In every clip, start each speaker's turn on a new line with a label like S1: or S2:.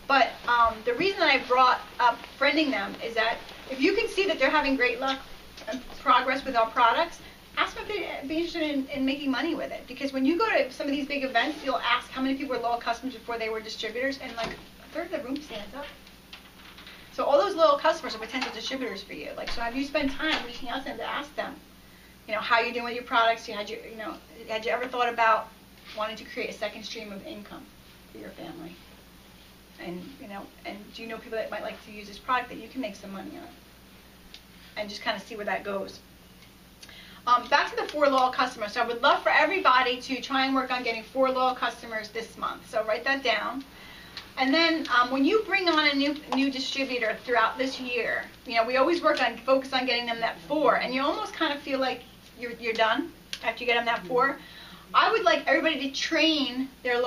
S1: But the reason that I brought up friending them is that if you can see that they're having great luck and progress with our products, ask them if they'd be interested in making money with it. Because when you go to some of these big events, you'll ask how many people were loyal customers before they were distributors, and like a third of the room stands up. So all those loyal customers are potential distributors for you. Like, so have you spent time reaching out to them to ask them, you know, how you're doing with your products? Had you ever thought about wanting to create a second stream of income for your family? And and do you know people that might like to use this product that you can make some money on? And just kind of see where that goes. Back to the 4 loyal customers. So I would love for everybody to try and work on getting 4 loyal customers this month. So write that down. And then when you bring on a new distributor throughout this year, we always focus on getting them that 4, and you almost kind of feel like you're done after you get them that 4. I would like everybody to train their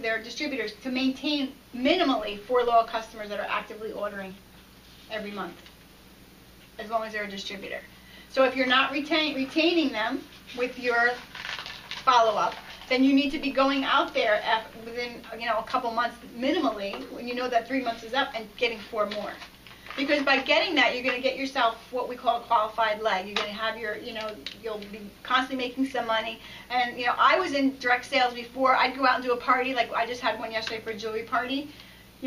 S1: their distributors to maintain minimally 4 loyal customers that are actively ordering every month, as long as they're a distributor. So if you're not retaining them with your follow-up, then you need to be going out there within a couple months minimally, when you know that 3 months is up, and getting 4 more. Because by getting that, you're going to get yourself what we call a qualified leg. You're going to have your, you'll be constantly making some money. And, I was in direct sales before. I'd go out and do a party, like I just had one yesterday for a jewelry party.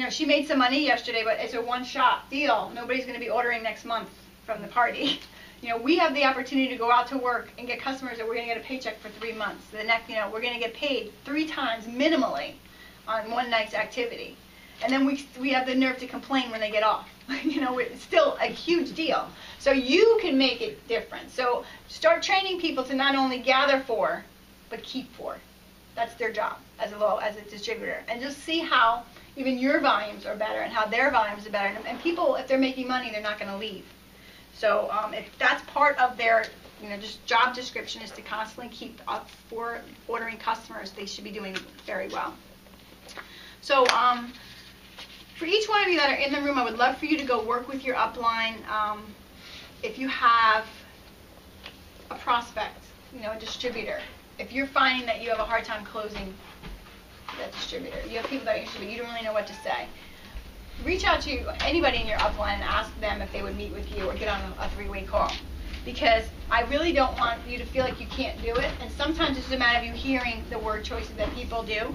S1: She made some money yesterday, but it's a one-shot deal. Nobody's going to be ordering next month from the party. We have the opportunity to go out to work and get customers that we're going to get a paycheck for 3 months. The next, we're going to get paid 3 times minimally on one night's activity. And then we have the nerve to complain when they get off. It's still a huge deal. So you can make it different. So start training people to not only gather 4, but keep 4. That's their job as a distributor. And just see how even your volumes are better and how their volumes are better. And people, if they're making money, they're not going to leave. So if that's part of their just job description, is to constantly keep up 4 ordering customers, they should be doing very well. So for each one of you that are in the room, I would love for you to go work with your upline. If you have a prospect, a distributor, if you're finding that you have a hard time closing that distributor, you have people that are interested, but you don't really know what to say, reach out to anybody in your upline and ask them if they would meet with you or get on a 3-way call. Because I really don't want you to feel like you can't do it. And sometimes it's just a matter of you hearing the word choices that people do.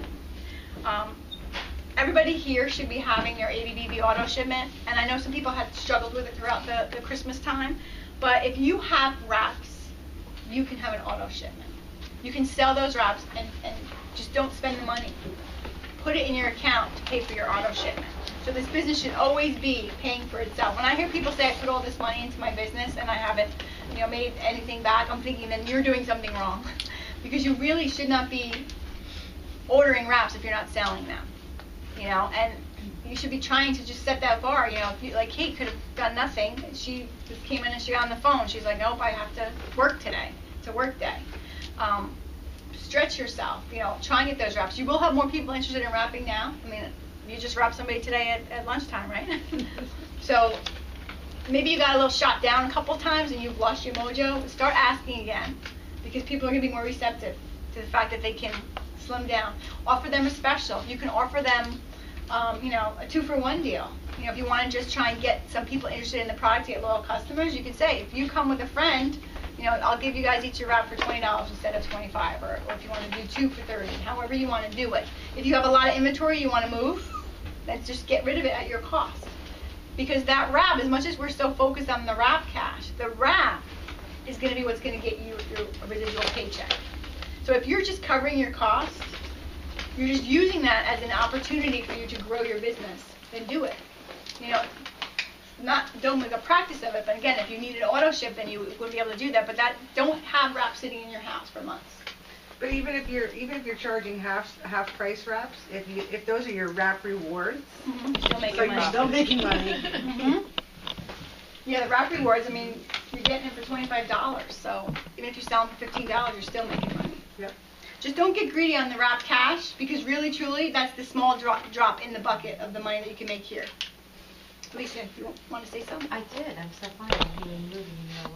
S1: Everybody here should be having their ABBB auto shipment, and I know some people have struggled with it throughout the Christmas time, but if you have wraps, you can have an auto shipment. You can sell those wraps and just don't spend the money. Put it in your account to pay for your auto shipment. So this business should always be paying for itself. When I hear people say I put all this money into my business and I haven't made anything back, I'm thinking then you're doing something wrong. Because you really should not be ordering wraps if you're not selling them. And you should be trying to just set that bar. If you, like Kate could have done nothing. She just came in and she got on the phone. She's like, nope, I have to work today. It's a work day. Stretch yourself. Try and get those wraps. You will have more people interested in wrapping now. I mean, you just wrapped somebody today at lunchtime, right? So maybe you got a little shot down a couple times and you've lost your mojo. Start asking again, because people are going to be more receptive to the fact that they can slim down. Offer them a special. You can offer them a 2-for-1 deal. If you want to just try and get some people interested in the product to get loyal customers, you could say, if you come with a friend, I'll give you guys each a wrap for $20 instead of $25, or if you want to do 2 for $30, however you want to do it. If you have a lot of inventory you want to move, let's just get rid of it at your cost. Because that wrap, as much as we're so focused on the wrap cash, the wrap is going to be what's going to get you your residual paycheck. So if you're just covering your costs, you're just using that as an opportunity for you to grow your business, then do it. Don't make a practice of it, but again, if you need an auto ship, then you would be able to do that. But don't have wraps sitting in your house for months.
S2: But even if you're charging half price wraps, if those are your wrap rewards,
S1: still making money.
S2: You're still making money.
S1: Yeah, the wrap rewards. I mean, you're getting it for $25, so even if you sell them for $15, you're still making money.
S2: Yep.
S1: Just don't get greedy on the wrap cash, because really, truly, that's the small drop in the bucket of the money that you can make here. Lisa, if you want to say something?
S3: I did. I'm so funny. You were moving.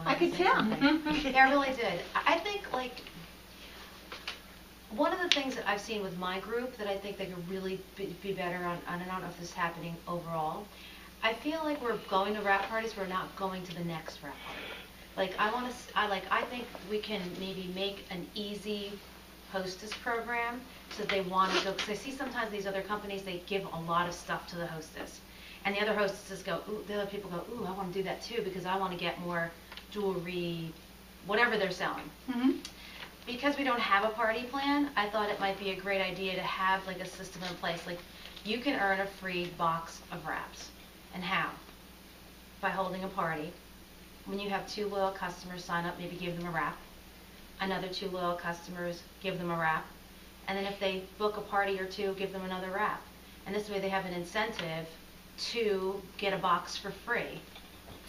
S1: I could tell.
S3: Yeah, I really did. I think, One of the things that I've seen with my group that I think they could really be better on, and I don't know if this is happening overall, I feel like we're going to wrap parties, we're not going to the next wrap party. Like, I think we can maybe make an easy hostess program so that they want to go, because I see sometimes these other companies, they give a lot of stuff to the hostess. And the other hostesses go, ooh, the other people go, ooh, I want to do that too because I want to get more jewelry, whatever they're selling.
S1: Mm-hmm.
S3: Because we don't have a party plan, I thought it might be a great idea to have like a system in place. Like, you can earn a free box of wraps. And how? By holding a party. When you have 2 loyal customers sign up, maybe give them a wrap. Another 2 loyal customers, give them a wrap. And then if they book a party or 2, give them another wrap. And this way they have an incentive to get a box for free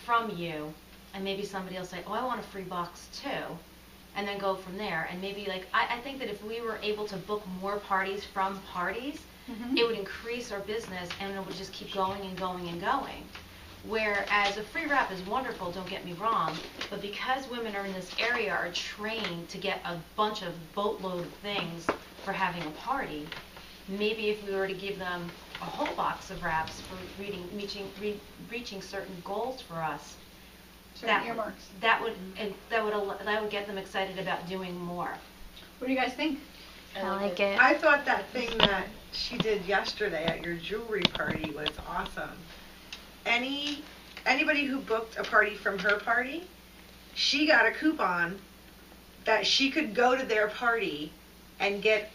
S3: from you. And maybe somebody will say, oh, I want a free box too. And then go from there. And maybe, like, I think that if we were able to book more parties from parties,
S1: Mm-hmm.
S3: it would increase our business and it would just keep going and going and going. Whereas a free wrap is wonderful, don't get me wrong, but because women are in this area are trained to get a bunch of boatload of things for having a party, maybe if we were to give them a whole box of wraps for reaching certain goals for us,
S1: Certain earmarks.
S3: that would get them excited about doing more.
S1: What do you guys think?
S4: I like it.
S2: I thought that thing that she did yesterday at your jewelry party was awesome. Anybody who booked a party from her party, she got a coupon that she could go to their party and get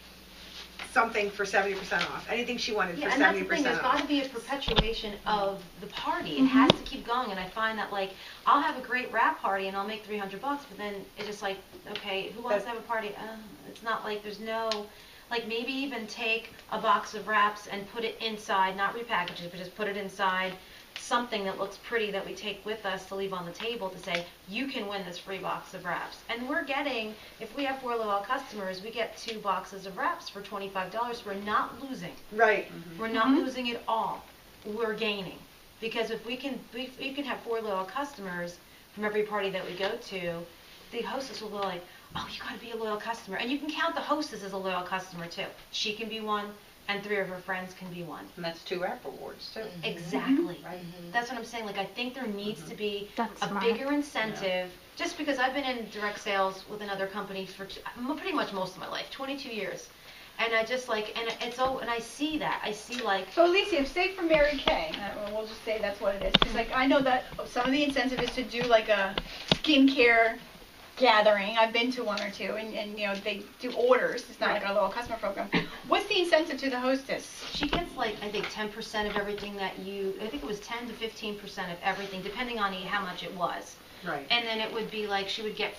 S2: something for 70% off. Anything she wanted for 70% off.
S3: And that's the thing, there's got to be a perpetuation of the party. It
S1: Mm-hmm.
S3: has to keep going, and I find that, like, I'll have a great wrap party and I'll make $300, but then it's just like, okay, who wants to have a party? It's not like there's no, like, maybe even take a box of wraps and put it inside, not repackage it, but just put it inside something that looks pretty that we take with us to leave on the table to say, you can win this free box of wraps. And we're getting, if we have 4 loyal customers, we get 2 boxes of wraps for $25. We're not losing.
S2: Right.
S3: We're not
S1: Mhm.
S3: losing at all. We're gaining. Because if we can have 4 loyal customers from every party that we go to, the hostess will be like, oh, you got to be a loyal customer. And you can count the hostess as a loyal customer too. She can be one, and 3 of her friends can be one.
S5: And that's 2 wrap rewards too.
S3: Exactly.
S5: Right.
S3: That's what I'm saying. Like, I think there needs to be
S4: That's
S3: a
S4: smart.
S3: bigger incentive. Just because I've been in direct sales with another company for pretty much most of my life, 22 years. And I just like, and I see that. I see like,
S1: So Alicia, say for Mary Kay, we'll just say that's what it is. Because, like, I know that some of the incentive is to do like a skincare gathering. I've been to 1 or 2, and you know, they do orders. It's not like a little customer program. What's the incentive to the hostess?
S3: she gets like, I think 10% of everything that I think it was 10 to 15% of everything, depending on how much it was.
S2: Right.
S3: And then it would be like, she would get a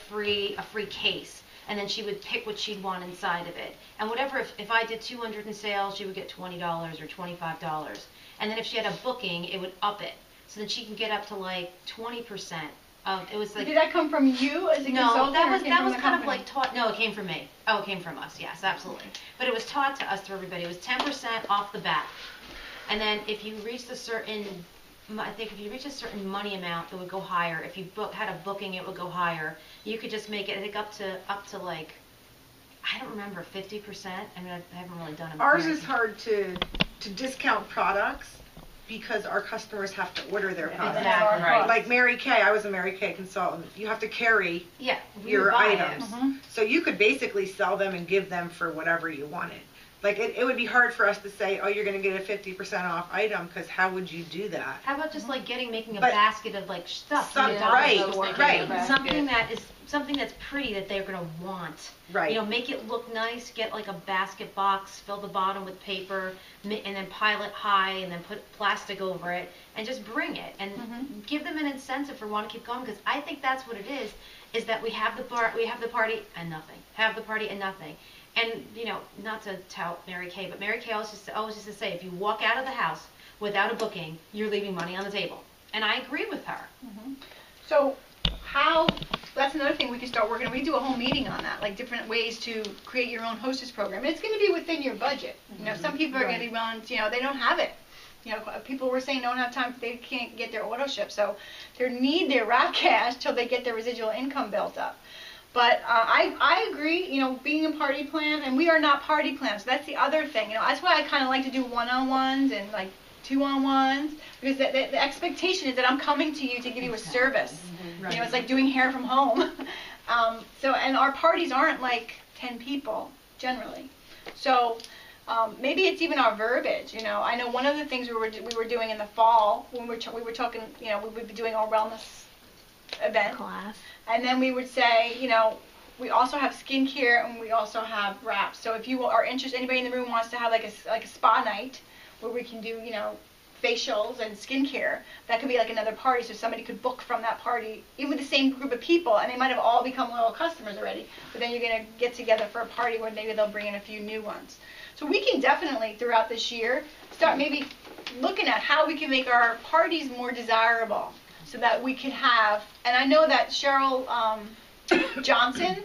S3: free case. And then she would pick what she'd want inside of it. And whatever, if I did 200 in sales, she would get $20 or $25. And then if she had a booking, it would up it. So then she can get up to like 20%. It was like,
S1: Did that come from you as a
S3: no,
S1: consultant?
S3: that
S1: or
S3: was
S1: it came
S3: that
S1: from
S3: was
S1: the
S3: kind of
S1: company?
S3: like taught. No, it came from me. Oh, it came from us. Yes, absolutely. But it was taught to us through everybody. It was 10% off the bat. And then if you reached a certain, I think if you reach a certain money amount, it would go higher. If you had a booking, it would go higher. You could just make it, I think, up to like, I don't remember, 50%. I mean, I haven't really done it.
S2: Ours is hard to discount products because our customers have to order their products.
S3: Exactly.
S5: Right.
S2: Like Mary Kay, I was a Mary Kay consultant. You have to carry
S3: Yeah, we
S2: your
S3: would buy
S2: items.
S3: it.
S1: Mhm.
S2: So you could basically sell them and give them for whatever you wanted. Like, it would be hard for us to say, oh, you're going to get a 50% off item, because how would you do that?
S3: How about just like making a
S2: But
S3: basket of like stuff?
S2: some-
S3: from the dollar
S2: right,
S3: store?
S2: right.
S3: Something that's pretty that they're gonna want.
S2: Right.
S3: You know, make it look nice. Get like a basket box, fill the bottom with paper, and then pile it high, and then put plastic over it, and just bring it, and give them an incentive for wanting to keep going. Because I think that's what it is that we have the party and nothing. Have the party and nothing. And, you know, not to tout Mary Kay, but Mary Kay always used to say, if you walk out of the house without a booking, you're leaving money on the table. And I agree with her.
S1: So that's another thing we can start working on. We can do a whole meeting on that, like different ways to create your own hostess program. It's going to be within your budget. You know, some people are going to be willing, you know, they don't have it. You know, people were saying don't have time, they can't get their auto ship. So they need their wrap cash till they get their residual income built up. But I agree, being a party plan, and we are not party plans. So that's the other thing. That's why I kind of like to do one-on-ones and like two-on-ones, because the expectation is that I'm coming to you to give you a service.
S2: Right.
S1: It's like doing hair from home. And our parties aren't like 10 people generally. So maybe it's even our verbiage. I know one of the things we were doing in the fall when we were talking. We would be doing our wellness event
S4: Class.
S1: and then we would say, we also have skincare and we also have wraps. So if you are interested, anybody in the room wants to have like a spa night where we can do, facials and skincare, that could be like another party. So somebody could book from that party, even with the same group of people, and they might have all become loyal customers already. But then you're going to get together for a party where maybe they'll bring in a few new ones. So we can definitely, throughout this year, start maybe looking at how we can make our parties more desirable, so that we can have, and I know that Cheryl Johnson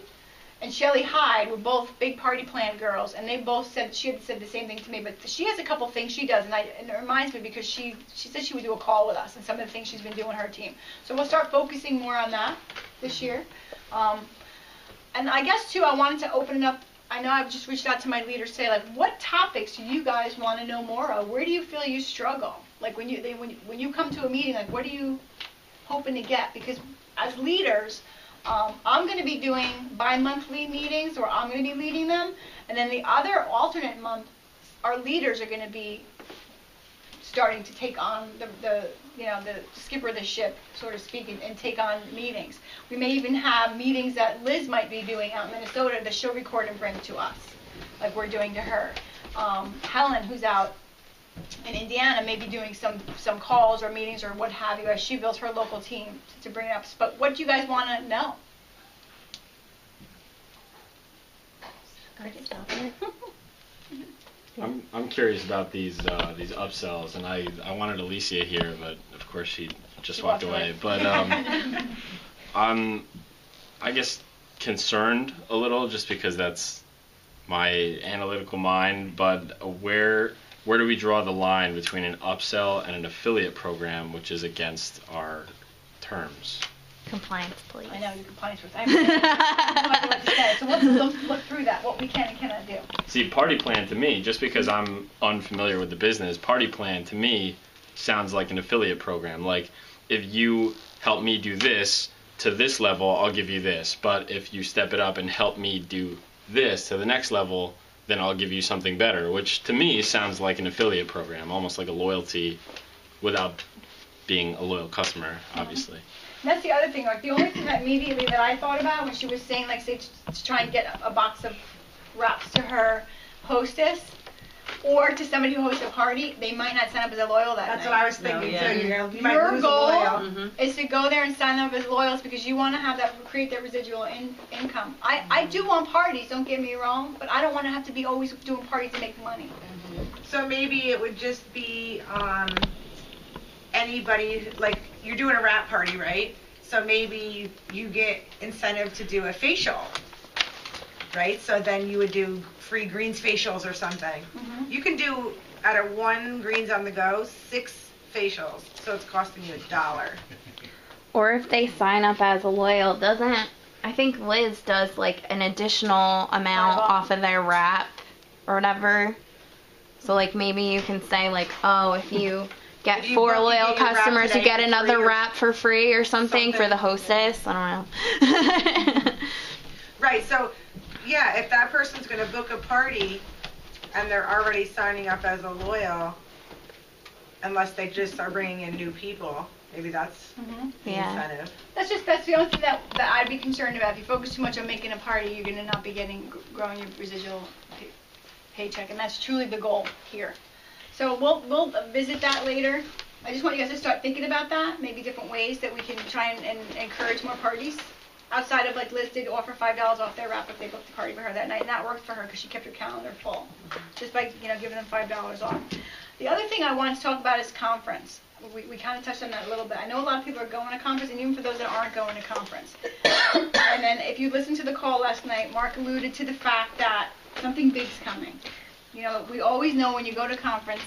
S1: and Shelley Hyde were both big party plan girls, and they both said, she had said the same thing to me, but she has a couple things she does, and it reminds me because she said she would do a call with us and some of the things she's been doing with her team. So we'll start focusing more on that this year. And I guess too, I wanted to open it up. I know I've just reached out to my leaders, say like, what topics do you guys want to know more of? Where do you feel you struggle? Like when you come to a meeting, like what are you hoping to get? Because as leaders, I'm going to be doing bi-monthly meetings, or I'm going to be leading them, and then the other alternate month, our leaders are going to be starting to take on the skipper of the ship, so to speak, and take on meetings. We may even have meetings that Liz might be doing out in Minnesota that she'll record and bring to us, like we're doing to her. Helen, who's out in Indiana, may be doing some calls or meetings or what have you as she builds her local team to bring it up. But what do you guys want to know?
S5: I'm curious about these upsells, and I wanted Alicia here, but of course she just walked away. But I'm, I guess, concerned a little just because that's my analytical mind. But where do we draw the line between an upsell and an affiliate program, which is against our terms?
S4: Compliance, please.
S1: I know, your compliance was. I have no idea what to say. So let's look through that, what we can and cannot do.
S5: See, party plan to me, just because I'm unfamiliar with the business, party plan to me sounds like an affiliate program. Like, if you help me do this to this level, I'll give you this. But if you step it up and help me do this to the next level, then I'll give you something better, which to me sounds like an affiliate program, almost like a loyalty without being a loyal customer, obviously.
S1: And that's the other thing. Like the only thing that immediately that I thought about when she was saying, like, say, to try and get a box of wraps to her hostess or to somebody who hosts a party, they might not sign up as a loyal that
S2: That's
S1: night.
S2: what I was thinking too. You might
S1: Your
S2: lose a
S1: goal
S2: loyal.
S1: is to go there and sign up as loyals because you want to have that, create that residual income. I do want parties, don't get me wrong, but I don't want to have to be always doing parties to make money.
S2: So maybe it would just be anybody, like you're doing a wrap party, right? So maybe you get incentive to do a facial, right? So then you would do free greens facials or something.
S1: Mhm.
S2: You can do, out of one greens on the go, 6 facials. So it's costing you $1.
S4: Or if they sign up as a loyal, I think Liz does like an additional amount off of their wrap or whatever. So like maybe you can say like, oh, if you get
S2: If you
S4: 4
S2: book, you
S4: loyal
S2: get your wrap
S4: customers, you
S2: today
S4: get
S2: for
S4: another
S2: free or
S4: wrap for free or something for the hostess. I don't know.
S2: Right, so yeah, if that person's going to book a party and they're already signing up as a loyal, unless they just are bringing in new people, maybe that's the
S4: Yeah.
S2: incentive.
S1: That's the only thing that I'd be concerned about. If you focus too much on making a party, you're going to not be growing your residual paycheck, and that's truly the goal here. So we'll visit that later. I just want you guys to start thinking about that, maybe different ways that we can try and encourage more parties. Outside of, like, Liz did offer $5 off their wrap if they booked a party for her that night, and that worked for her because she kept her calendar full, just by, giving them $5 off. The other thing I wanted to talk about is conference. We kind of touched on that a little bit. I know a lot of people are going to conference, and even for those that aren't going to conference. And then if you listened to the call last night, Mark alluded to the fact that something big's coming. We always know when you go to conference,